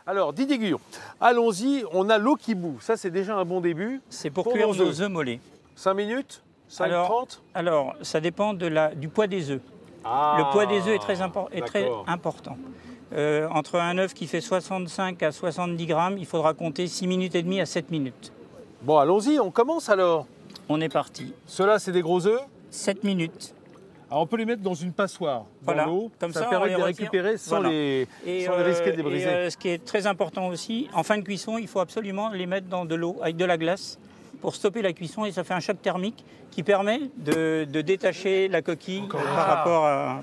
Alors, Didier Guillon, allons-y, on a l'eau qui bout. Ça, c'est déjà un bon début. C'est pour cuire nos œufs mollets. 5 minutes 5-30 alors, ça dépend du poids des œufs. Ah, le poids des œufs est très important. Entre un œuf qui fait 65 à 70 grammes, il faudra compter 6 minutes et demie à 7 minutes. Bon, allons-y, on commence alors. On est parti. Ceux-là, c'est des gros œufs 7 minutes. Alors, on peut les mettre dans une passoire, Voilà, dans l'eau. comme ça ça, permet on de les retire. récupérer sans les risquer de les briser. Ce qui est très important aussi, en fin de cuisson, il faut absolument les mettre dans de l'eau avec de la glace pour stopper la cuisson et ça fait un choc thermique qui permet de détacher la coquille par rapport à...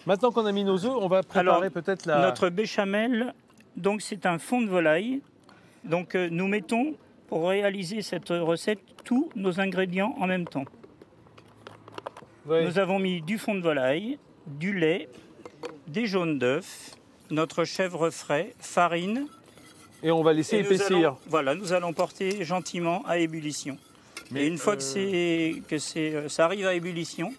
Maintenant qu'on a mis nos œufs, on va préparer peut-être la... Notre béchamel, donc c'est un fond de volaille. Donc nous mettons, pour réaliser cette recette, tous nos ingrédients en même temps. Oui. Nous avons mis du fond de volaille, du lait, des jaunes d'œufs, notre chèvre frais, farine. Et on va laisser épaissir. Nous allons porter gentiment à ébullition. Mais une fois que ça arrive à ébullition,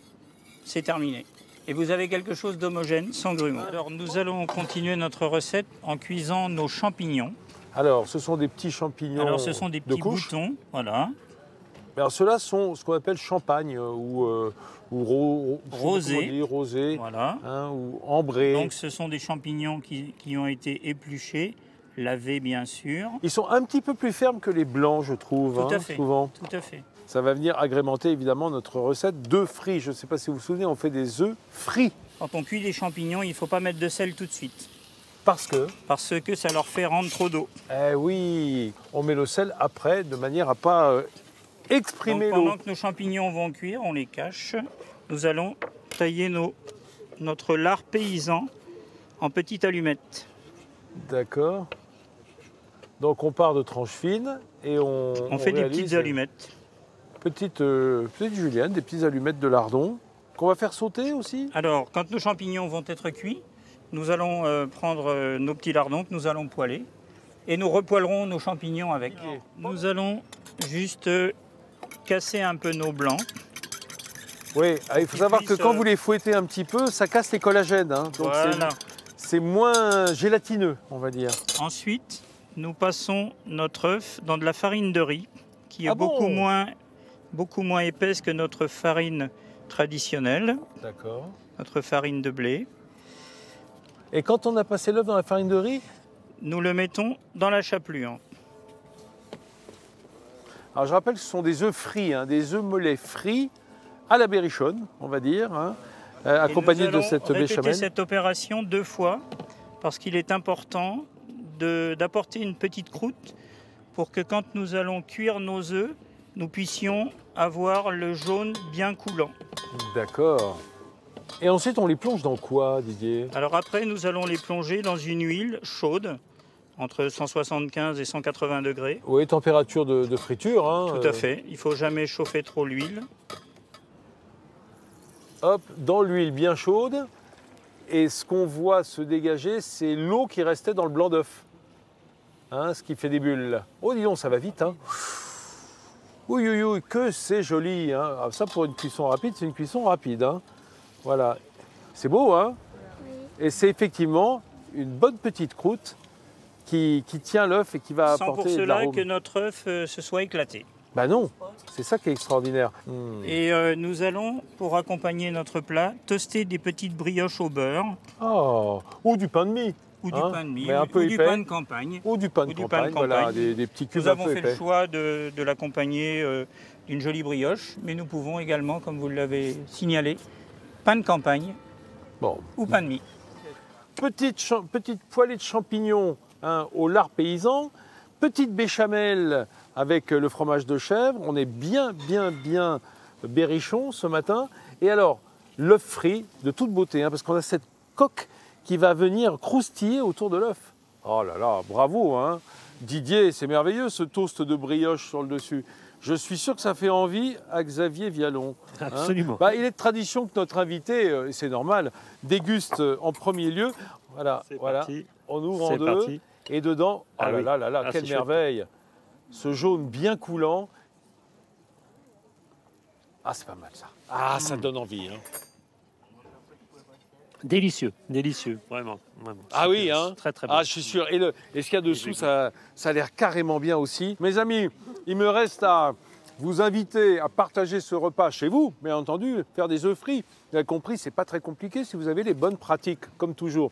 c'est terminé. Et vous avez quelque chose d'homogène, sans grumeaux. Alors nous allons continuer notre recette en cuisant nos champignons. Alors, ce sont des petits champignons. Alors ce sont des petits boutons, voilà. Alors ceux-là sont ce qu'on appelle champagne ou rosé, voilà. Hein, ou ambré. Donc ce sont des champignons qui ont été épluchés, lavés bien sûr. Ils sont un petit peu plus fermes que les blancs, je trouve, Tout à fait. souvent. Tout à fait. Ça va venir agrémenter évidemment notre recette d'œufs frits. Je ne sais pas si vous vous souvenez, on fait des œufs frits. Quand on cuit des champignons, il ne faut pas mettre de sel tout de suite. Parce que ça leur fait rendre trop d'eau. Eh oui, on met le sel après de manière à ne pas exprimer l'eau. Pendant que nos champignons vont cuire, on les cache. Nous allons tailler notre lard paysan en petites allumettes. D'accord. Donc on part de tranches fines et on fait des petites allumettes. Petites juliennes, des petites allumettes de lardon qu'on va faire sauter aussi. Alors, quand nos champignons vont être cuits, nous allons prendre nos petits lardons que nous allons poêler et nous repoêlerons nos champignons avec. Nous allons juste casser un peu nos blancs. Oui, il faut savoir que quand vous les fouettez un petit peu, ça casse les collagènes. Hein, donc voilà. C'est moins gélatineux, on va dire. Ensuite, nous passons notre œuf dans de la farine de riz qui est beaucoup moins épaisse que notre farine traditionnelle. D'accord. Notre farine de blé. Et quand on a passé l'œuf dans la farine de riz, nous le mettons dans la chapelure. Alors je rappelle que ce sont des œufs frits, des œufs mollets frits à la berrichonne, on va dire, accompagnés de cette béchamel. Nous allons répéter cette opération 2 fois parce qu'il est important d'apporter une petite croûte pour que quand nous allons cuire nos œufs, nous puissions avoir le jaune bien coulant. D'accord. Et ensuite, on les plonge dans quoi, Didier? Alors après, nous allons les plonger dans une huile chaude, entre 175 et 180 degrés. Oui, température de friture. Hein, Tout à fait. Il ne faut jamais chauffer trop l'huile. Hop, dans l'huile bien chaude. Et ce qu'on voit se dégager, c'est l'eau qui restait dans le blanc d'œuf. Hein, ce qui fait des bulles. Oh, dis donc, ça va vite. Hein. Oui, oui, oui, que c'est joli. Hein. Alors ça, pour une cuisson rapide, c'est une cuisson rapide. Hein. Voilà. C'est beau, hein? Oui. Et c'est effectivement une bonne petite croûte qui tient l'œuf et qui va apporter de l'arôme. Sans pour cela que notre œuf se soit éclaté. Ben non, c'est ça qui est extraordinaire. Et nous allons, pour accompagner notre plat, toaster des petites brioches au beurre. Oh, ou du pain de mie. Ou du pain de mie, ou du pain de campagne. Ou du pain de campagne, voilà, des petits cubes un peu épais. Nous avons fait le choix de l'accompagner d'une jolie brioche, mais nous pouvons également, comme vous l'avez signalé, pain de campagne ou pain de mie. Petite poêlée de champignons au lard paysan, petite béchamel avec le fromage de chèvre. On est bien berrichon ce matin. Et alors, l'œuf frit de toute beauté, parce qu'on a cette coque qui va venir croustiller autour de l'œuf. Oh là là, bravo, hein. Didier, c'est merveilleux ce toast de brioche sur le dessus. Je suis sûr que ça fait envie à Xavier Vialon. Absolument. Il est de tradition que notre invité, et c'est normal, déguste en premier lieu. Voilà, parti. On ouvre en deux. Parti. Et dedans, oh là là, quelle merveille. Ce jaune bien coulant. Ah, c'est pas mal ça. Ah, ça donne envie. Hein. Délicieux, délicieux, vraiment. Ah oui, hein? Très très bon. Ah, je suis sûr. Et ce qu'il y a dessous, ça a l'air carrément bien aussi. Mes amis, il me reste à vous inviter à partager ce repas chez vous, bien entendu, faire des œufs frits. Vous avez compris, c'est pas très compliqué si vous avez les bonnes pratiques, comme toujours.